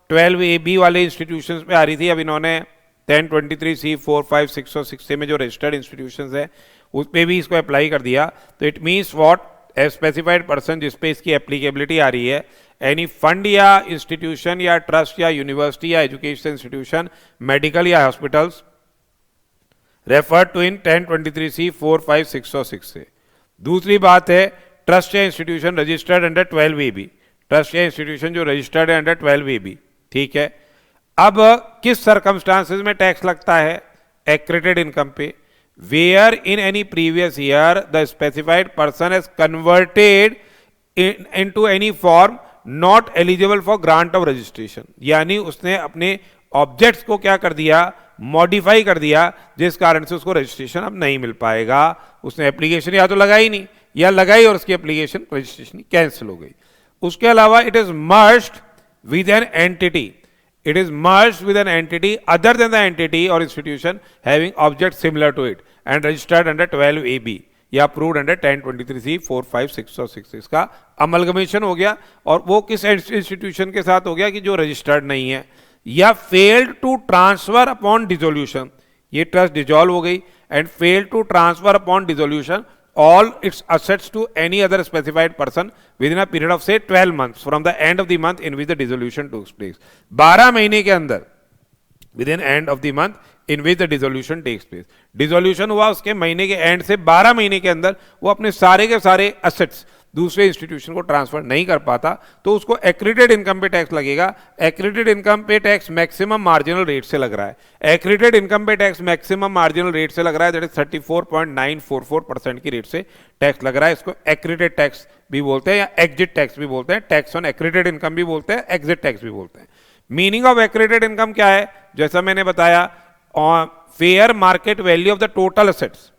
12AB वाले इंस्टीट्यूशंस पे आ रही थी. अब इन्होंने 1023C 4, 5, 6 और 6 में जो रजिस्टर्ड इंस्टीट्यूशंस है उस पर भी इसको अप्लाई कर दिया. तो it means what, a specified person जिस पे इसकी एप्लीकेबिलिटी आ रही है, एनी फंड या इंस्टीट्यूशन या ट्रस्ट या यूनिवर्सिटी या एजुकेशन इंस्टीट्यूशन, मेडिकल या hospitals refer to in 1023C 4, 5, 6 और 6 से. दूसरी बात है ट्रस्ट या institution registered under 12AB, trust या इंस्टीट्यूशन जो रजिस्टर्ड है अंडर 12AB. ठीक है, अब किस सर्कमस्टांसेस में टैक्स लगता है एक्रीटेड इनकम पे? Where in any previous year the specified person has converted into any form not eligible for grant of registration. यानी उसने अपने ऑब्जेक्ट्स को क्या कर दिया, मॉडिफाई कर दिया, जिस कारण से उसको रजिस्ट्रेशन अब नहीं मिल पाएगा. उसने एप्लीकेशन या तो लगाई नहीं, या लगाई और उसकी एप्लीकेशन रजिस्ट्रेशन कैंसिल हो गई. उसके अलावा it is merged with an entity, it is merged with an entity other than the entity or institution having object similar to it and registered under 12AB. या अप्रूव्ड अंडर 1023C 4, 5, 6 और 6 इसका amalgamation हो गया। और वो किस institution के साथ हो गया कि जो रजिस्टर्ड नहीं है। या failed to transfer upon dissolution, ये ट्रस्ट डिजॉल्व हो गई and failed to transfer upon dissolution all its assets to any other specified person within a period of say 12 months from the end of the month in which the dissolution took place। 12 महीने के अंदर within end of the month in which the dissolution takes place। Dissolution हुआ उसके महीने के and से 12 महीने के अंदर वो अपने सारे के सारे असेट्स दूसरे इंस्टीट्यूशन को ट्रांसफर नहीं कर पाता तो उसको एक्रीडेड इनकम पे टैक्स लगेगा। एक्रीडेड इनकम पे टैक्स मैक्सिमम मार्जिनल रेट से लग रहा है। एक्रीडेड इनकम पे टैक्स मैक्सिमम मार्जिनल रेट से लग रहा है, दैट इज 34.944% की रेट से टैक्स लग रहा है। इसको एक्रीडेड टैक्स भी बोलते हैं या एग्जिट टैक्स भी बोलते हैं, टैक्स ऑन एक्रीडेड इनकम भी बोलते हैं, एग्जिट टैक्स भी बोलते हैं। मीनिंग ऑफ एक्रीडेड इनकम क्या है? जैसा मैंने बताया, fair market value of the total assets,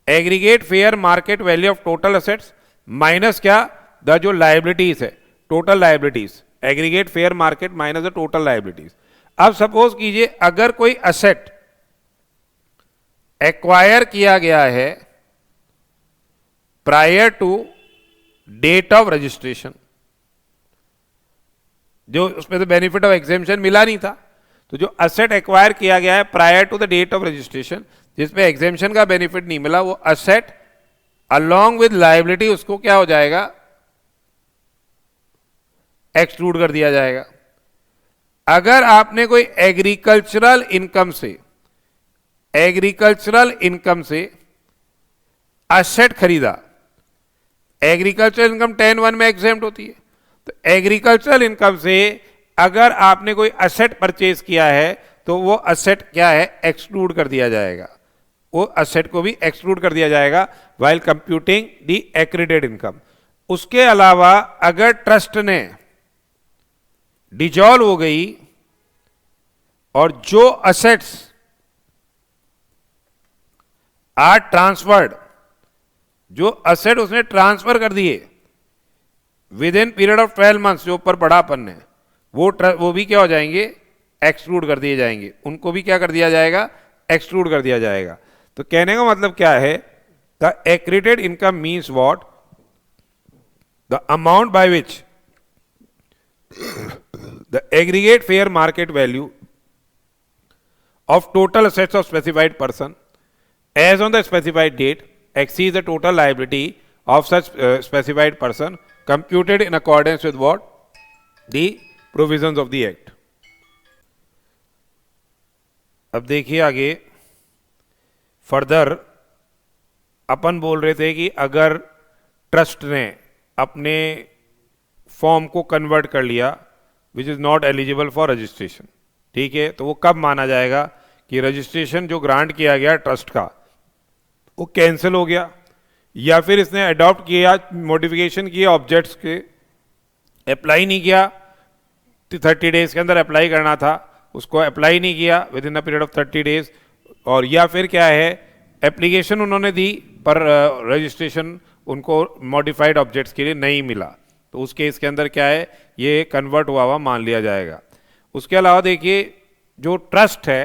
aggregate fair market value of total assets minus क्या, द जो लाइबिलिटीज है, total liabilities, aggregate fair market minus the total liabilities. अब सपोज कीजिए अगर कोई असेट एक्वायर किया गया है prior to date of registration, जो उसमें तो बेनिफिट ऑफ एग्जेम्पशन मिला नहीं था, तो जो असेट एक्वायर किया गया है prior to the date of registration जिसमें एग्जेम्पशन का बेनिफिट नहीं मिला, वो असेट अलॉन्ग विद लायबिलिटी उसको क्या हो जाएगा, एक्सक्लूड कर दिया जाएगा। अगर आपने कोई एग्रीकल्चरल इनकम से असेट खरीदा, एग्रीकल्चरल इनकम 10(1) में एग्जेम्प्ट होती है, तो एग्रीकल्चरल इनकम से अगर आपने कोई असेट परचेज किया है तो वो असेट क्या है, एक्सक्लूड कर दिया जाएगा, वो असेट को भी एक्सक्लूड कर दिया जाएगा while computing the accreted income. उसके अलावा अगर ट्रस्ट ने डिजॉल्व हो गई और जो असेट्स आर ट्रांसफर्ड, जो असेट उसने ट्रांसफर कर दिए with in period of 12 months, जो ऊपर पढ़ा अपन ने, वो भी क्या हो जाएंगे, एक्सक्लूड कर दिए जाएंगे, उनको भी क्या कर दिया जाएगा, एक्सक्लूड कर दिया जाएगा। तो कहने का मतलब क्या है, the accreted income means what, the amount by which the aggregate fair market value of total assets of specified person as on the specified date exceeds the total liability of such specified person computed in accordance with what, the provisions of the act। अब देखिए आगे further अपन बोल रहे थे कि अगर trust ने अपने फॉर्म को कन्वर्ट कर लिया विच is not eligible for registration, ठीक है, तो वो कब माना जाएगा कि रजिस्ट्रेशन जो ग्रांट किया गया ट्रस्ट का वो कैंसिल हो गया, या फिर इसने अडॉप्ट किया, मॉडिफिकेशन किया ऑब्जेक्ट्स के, अप्लाई नहीं किया, 30 डेज के अंदर अप्लाई करना था, उसको अप्लाई नहीं किया with in the period of 30 days, और या फिर क्या है, एप्लीकेशन उन्होंने दी पर रजिस्ट्रेशन उनको मॉडिफाइड ऑब्जेक्ट्स के लिए नहीं मिला, तो उस केस के अंदर क्या है, ये कन्वर्ट हुआ मान लिया जाएगा। उसके अलावा देखिए जो ट्रस्ट है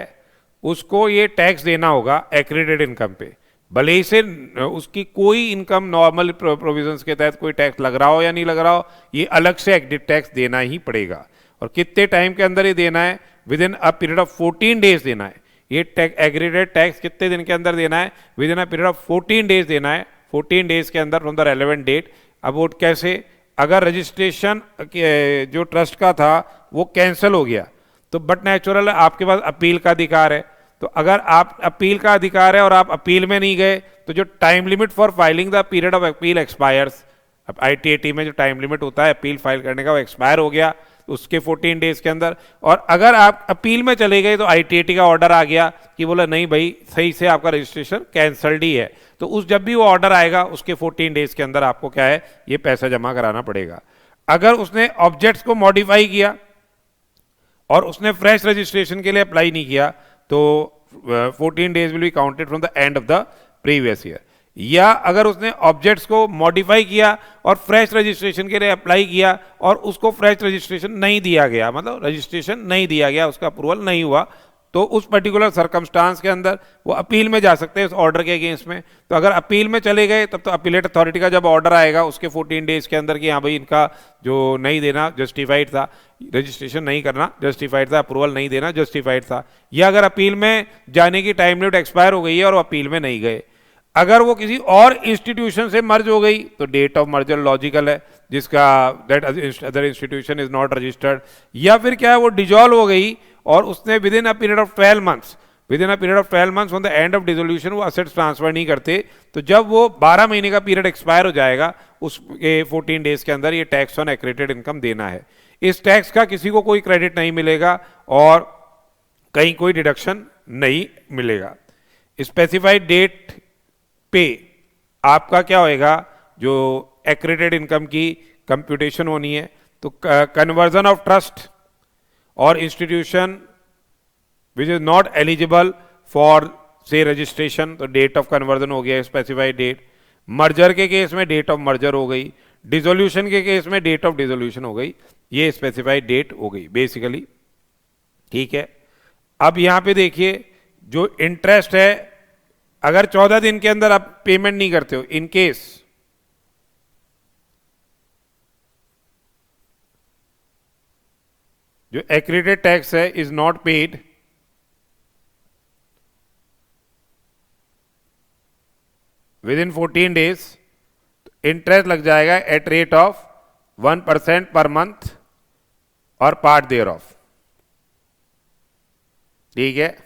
उसको ये टैक्स देना होगा एक्रीडेड इनकम पे, भले ही से उसकी कोई इनकम नॉर्मल प्रोविजंस के तहत कोई टैक्स लग रहा हो या नहीं लग रहा हो, ये अलग से एग्जिट टैक्स देना ही पड़ेगा। और कितने टाइम के अंदर ये देना है, with in a period of 14 days देना है। ये एग्रीडेड टैक्स कितने दिन के अंदर देना है, with in a period of 14 days देना है, 14 डेज के अंदर फ्रॉम द रेलेवेंट डेट। अब वो कैसे, अगर रजिस्ट्रेशन जो ट्रस्ट का था वो कैंसिल हो गया तो बट नेचुरल आपके पास अपील का अधिकार है, तो अगर आप अपील का अधिकार है और आप अपील में नहीं गए तो जो time limit for filing the period of appeal expires, अब ITAT में जो टाइम लिमिट होता है अपील फाइल करने का वो एक्सपायर हो गया उसके 14 डेज के अंदर। और अगर आप अपील में चले गए तो ITAT का ऑर्डर आ गया कि बोला नहीं भाई सही से आपका रजिस्ट्रेशन कैंसल्ड ही है, तो उस जब भी वो ऑर्डर आएगा उसके 14 डेज के अंदर आपको क्या है, ये पैसा जमा कराना पड़ेगा। अगर उसने ऑब्जेक्ट्स को मॉडिफाई किया और उसने फ्रेश रजिस्ट्रेशन के लिए अप्लाई नहीं किया तो 14 days will be counted from the end of the previous year. या अगर उसने ऑब्जेक्ट्स को मॉडिफाई किया और फ्रेश रजिस्ट्रेशन के लिए अप्लाई किया और उसको फ्रेश रजिस्ट्रेशन नहीं दिया गया, मतलब रजिस्ट्रेशन नहीं दिया गया, उसका अप्रूवल नहीं हुआ, तो उस पर्टिकुलर सर्कमस्टांस के अंदर वो अपील में जा सकते हैं उस ऑर्डर के अगेंस्ट में। तो अगर अपील में चले गए तब तो अपीलेट अथॉरिटी का जब ऑर्डर आएगा उसके 14 डेज के अंदर कि हाँ भाई इनका जो नहीं देना जस्टिफाइड था, रजिस्ट्रेशन नहीं करना जस्टिफाइड था, अप्रूवल नहीं देना जस्टिफाइड था, या अगर अपील में जाने की टाइम लिमिट एक्सपायर हो गई है और वो अपील में नहीं गए, अगर वो किसी और इंस्टीट्यूशन से मर्ज हो गई तो डेट ऑफ मर्जर लॉजिकल है जिसका that other institution is not registered, या फिर क्या है वो डिजॉल्व हो गई और उसने with in a period of 12 months on the end of dissolution वो असेट्स ट्रांसफर नहीं करते, तो जब वो 12 महीने का पीरियड एक्सपायर हो जाएगा उसके 14 डेज के अंदर ये टैक्स ऑन एक्रेडिटेड इनकम देना है। इस टैक्स का किसी को कोई क्रेडिट नहीं मिलेगा और कहीं कोई डिडक्शन नहीं मिलेगा। स्पेसिफाइड डेट पे आपका क्या होएगा, जो एक्रेडिटेड इनकम की कंप्यूटेशन होनी है, तो कन्वर्जन ऑफ ट्रस्ट और institution which is not eligible for से रजिस्ट्रेशन, तो डेट ऑफ कन्वर्जन हो गया स्पेसिफाइड डेट। मर्जर के केस में डेट ऑफ मर्जर हो गई, डिसोल्यूशन के केस में डेट ऑफ डिसोल्यूशन हो गई, ये स्पेसिफाइड डेट हो गई बेसिकली। ठीक है, अब यहां पे देखिए जो इंटरेस्ट है, अगर 14 दिन के अंदर आप पेमेंट नहीं करते हो, इन केस जो एक्रेडिटेड टैक्स है is not paid with in 14 days, interest लग जाएगा at rate of 1% per month और पार्ट देयर ऑफ। ठीक है,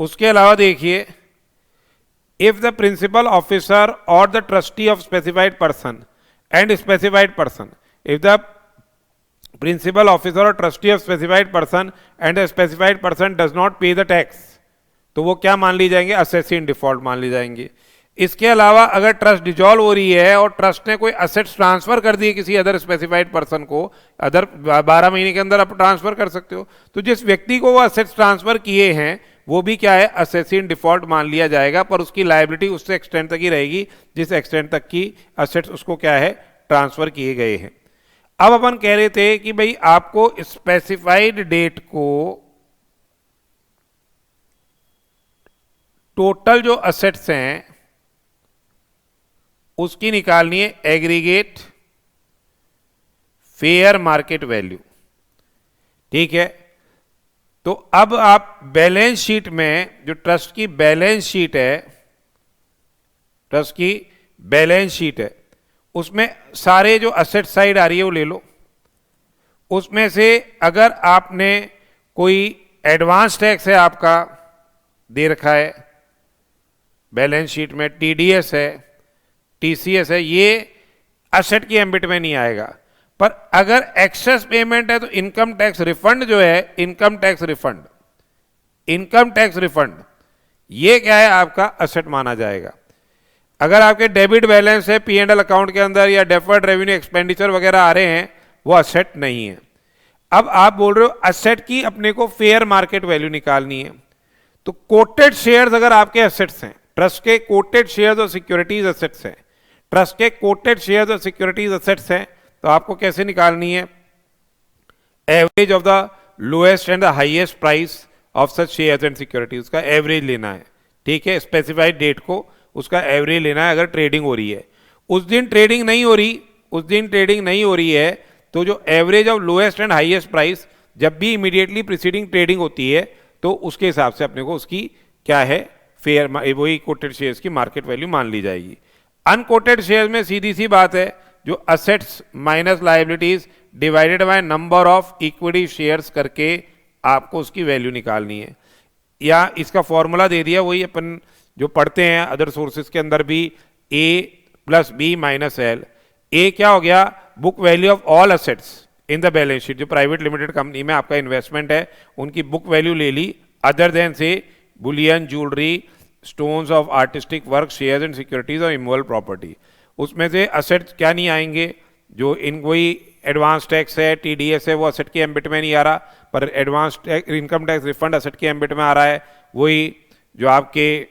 उसके अलावा देखिए if the principal officer or the trustee of specified person and specified person, if the principal officer or trustee of specified person and the specified person does not pay the tax, तो वो क्या मान ली जाएंगे, assessee in default मान ली जाएंगे। इसके अलावा अगर ट्रस्ट डिजॉल्व हो रही है और ट्रस्ट ने कोई असेट्स ट्रांसफर कर दिए किसी अदर स्पेसिफाइड पर्सन को, अदर 12 महीने के अंदर आप ट्रांसफर कर सकते हो, तो जिस व्यक्ति को वो असेट्स ट्रांसफर किए हैं वो भी क्या है, असेसी इन डिफॉल्ट मान लिया जाएगा, पर उसकी लायबिलिटी उससे एक्सटेंड तक ही रहेगी जिस एक्सटेंड तक की असेट्स उसको क्या है ट्रांसफर किए गए हैं। अब अपन कह रहे थे कि भाई आपको स्पेसिफाइड डेट को टोटल जो असेट्स हैं उसकी निकालनी है एग्रीगेट फेयर मार्केट वैल्यू। ठीक है, तो अब आप बैलेंस शीट में जो ट्रस्ट की बैलेंस शीट है, ट्रस्ट की बैलेंस शीट है उसमें सारे जो असेट साइड आ रही है वो ले लो। उसमें से अगर आपने कोई एडवांस टैक्स है आपका दे रखा है बैलेंस शीट में, टीडीएस है, टीसीएस है, ये असेट की एम्बिट में नहीं आएगा, पर अगर एक्सेस पेमेंट है तो इनकम टैक्स रिफंड जो है, इनकम टैक्स रिफंड ये क्या है आपका असेट माना जाएगा। अगर आपके डेबिट बैलेंस है P&L अकाउंट के अंदर या डेफर्ड रेवेन्यू एक्सपेंडिचर वगैरह आ रहे हैं, वो असेट नहीं है। अब आप बोल रहे हो असेट की अपने को फेयर मार्केट वैल्यू निकालनी है, तो कोटेड शेयर्स अगर आपके असेट्स हैं, ट्रस्ट के कोटेड शेयर्स और सिक्योरिटीज असेट्स हैं, ट्रस्ट के कोटेड शेयर्स और सिक्योरिटीज असेट्स हैं, तो आपको कैसे निकालनी है, average of the lowest and the highest price of such shares and securities, उसका एवरेज लेना है। ठीक है, स्पेसिफाइड डेट को उसका एवरेज लेना है। अगर ट्रेडिंग हो रही है, उस दिन ट्रेडिंग नहीं हो रही है, तो जो average of lowest and highest price जब भी इमीडिएटली प्रीसीडिंग ट्रेडिंग होती है तो उसके हिसाब से अपने को उसकी क्या है फेयर, वही कोटेड शेयर्स की मार्केट वैल्यू मान ली जाएगी। अनकोटेड शेयर्स में सीधी सी बात है, जो assets minus liabilities divided by number of equity shares करके आपको उसकी वैल्यू निकालनी है। या इसका फॉर्मूला दे दिया, वही अपन जो पढ़ते हैं अदर सोर्सेज के अंदर भी, ए प्लस बी माइनस एल। ए क्या हो गया, book value of all assets in the balance sheet, जो प्राइवेट लिमिटेड कंपनी में आपका इन्वेस्टमेंट है उनकी बुक वैल्यू ले ली, अदर देन से Boolean, jewellery, stones of artistic work, shares and securities और इमूवेबल प्रॉपर्टी। उसमें से असेट्स क्या नहीं आएंगे, जो इन कोई एडवांस टैक्स है, टीडीएस है, वो असेट की एम्बिट में नहीं आ रहा, पर advance income tax refund asset की एम्बिट में आ रहा है। वही जो आपके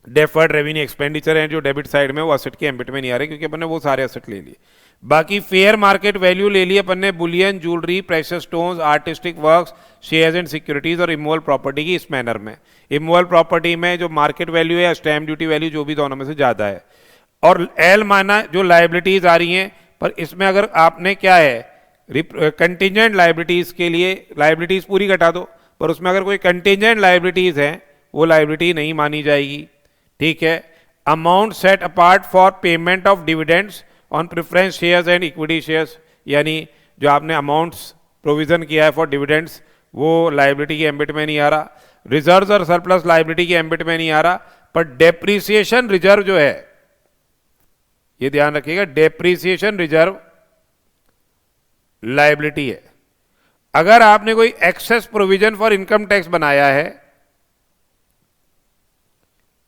डेफर्ड रेवेन्यू एक्सपेंडिचर हैं जो डेबिट साइड में, वो असेट की एम्बिट में नहीं आ रहे क्योंकि अपने वो सारे असेट ले लिए। बाकी फेयर मार्केट वैल्यू ले ली अपन ने Boolean, jewellery, precious stones, artistic works, shares and securities और इमूवेबल प्रॉपर्टी की इस मैनर में। इमूवेबल प्रॉपर्टी में जो मार्केट वैल्यू है या स्टैम्प ड्यूटी वैल्यू जो भी दोनों में से ज़्यादा है। और एल माना जो लाइबिलिटीज आ रही हैं, पर इसमें अगर आपने क्या है कंटिजेंट लाइबिलिटीज के लिए लाइबिलिटीज पूरी घटा दो, पर उसमें अगर कोई कंटिजेंट लाइबिलिटीज है वो लाइबिलिटी नहीं मानी जाएगी। ठीक है। Amount set apart for payment of dividends on preference shares and equity shares, यानी जो आपने अमाउंट्स प्रोविजन किया है फॉर डिविडेंड्स वो लाइबिलिटी के एम्बिट में नहीं आ रहा। रिजर्व और सरप्लस लाइबिलिटी के एम्बिट में नहीं आ रहा। पर डेप्रीसिएशन रिजर्व जो है, ये ध्यान रखिएगा, डेप्रीसिएशन रिजर्व लाइबिलिटी है। अगर आपने कोई excess provision for income tax बनाया है,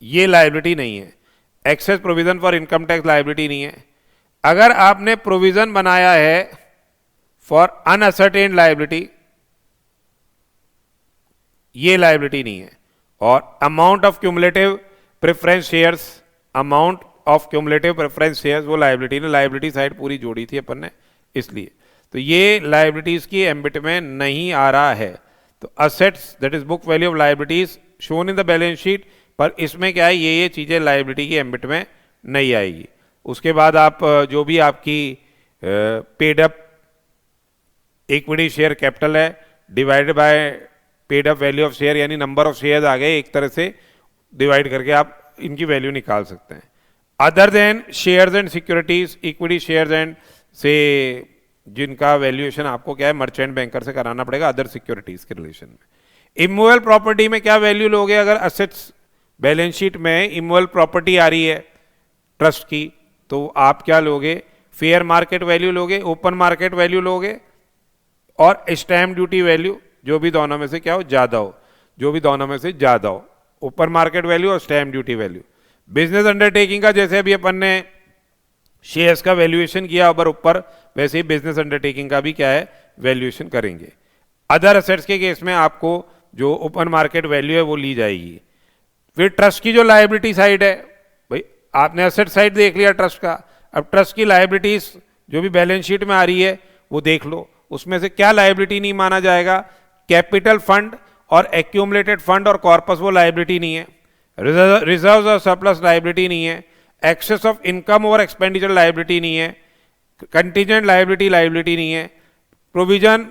ये लाइबिलिटी नहीं है। Excess provision for income tax liability नहीं है। अगर आपने प्रोविजन बनाया है फॉर अनअसर्टेन लाइबिलिटी, ये लाइबिलिटी नहीं है। और amount of cumulative preference shares, amount of cumulative preference shares वो लाइबिलिटी ने, लाइबिलिटी साइड पूरी जोड़ी थी अपन ने, इसलिए तो ये लाइबिलिटीज की एम्बिट में नहीं आ रहा है। तो assets that is book value of liabilities shown in the balance sheet, पर इसमें क्या है ये चीजें लाइबिलिटी की एम्बिट में नहीं आएगी। उसके बाद आप जो भी आपकी paid up equity share capital है divided by paid up value of share, यानी नंबर ऑफ शेयर आ गए, एक तरह से डिवाइड करके आप इनकी वैल्यू निकाल सकते हैं। Other than shares and securities, equity shares and से जिनका वैल्यूएशन आपको क्या है मर्चेंट बैंकर से कराना पड़ेगा अदर सिक्योरिटीज के रिलेशन में। इमूवेबल प्रॉपर्टी में क्या वैल्यू लोगे? अगर असेट्स बैलेंस शीट में इमूवेबल प्रॉपर्टी आ रही है ट्रस्ट की, तो आप क्या लोगे? फेयर मार्केट वैल्यू लोगे, ओपन मार्केट वैल्यू लोगे और स्टैम्प ड्यूटी वैल्यू, जो भी दोनों में से क्या हो ज्यादा हो, जो भी दोनों में से ज्यादा हो, ओपन मार्केट वैल्यू और stamp duty value. Business undertaking का जैसे अभी अपन ने शेयर्स का वैल्यूएशन किया ऊपर ऊपर, वैसे ही बिजनेस अंडरटेकिंग का भी क्या है वैल्यूएशन करेंगे। अदर असेट्स के केस में आपको जो ओपन मार्केट वैल्यू है वो ली जाएगी। फिर ट्रस्ट की जो लायबिलिटी साइड है, भाई आपने असेट साइड देख लिया ट्रस्ट का, अब ट्रस्ट की लायबिलिटीज जो भी बैलेंस शीट में आ रही है वो देख लो, उसमें से क्या लायबिलिटी नहीं माना जाएगा? कैपिटल फंड और एक्यूमुलेटेड फंड और कॉर्पस वो लायबिलिटी नहीं है। रिजर्व और सरप्लस लायबिलिटी नहीं है। एक्सेस ऑफ इनकम और एक्सपेंडिचर लायबिलिटी नहीं है। कंटीजेंट लायबिलिटी नहीं है। प्रोविजन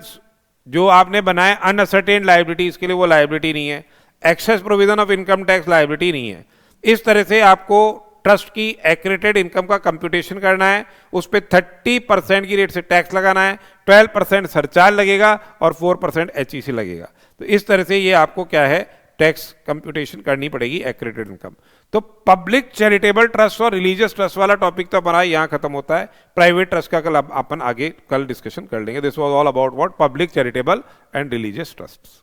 जो आपने बनाए अनअसर्टेन लायबिलिटीज के लिए वो लायबिलिटी नहीं है। Excess provision of income tax liability नहीं है। इस तरह से आपको ट्रस्ट की एक्रेटेड इनकम का कंप्यूटेशन करना है, उस पर 30% की रेट से टैक्स लगाना है, 12% सरचार्ज लगेगा और 4% HEC लगेगा। तो इस तरह से ये आपको क्या है टैक्स कंप्यूटेशन करनी पड़ेगी एक्रेटेड इनकम। तो पब्लिक चैरिटेबल ट्रस्ट और रिलीजियस ट्रस्ट वाला टॉपिक तो हमारा यहाँ खत्म होता है। प्राइवेट ट्रस्ट का कल अपन आगे कल डिस्कशन कर लेंगे। This was all about what public charitable and religious trust.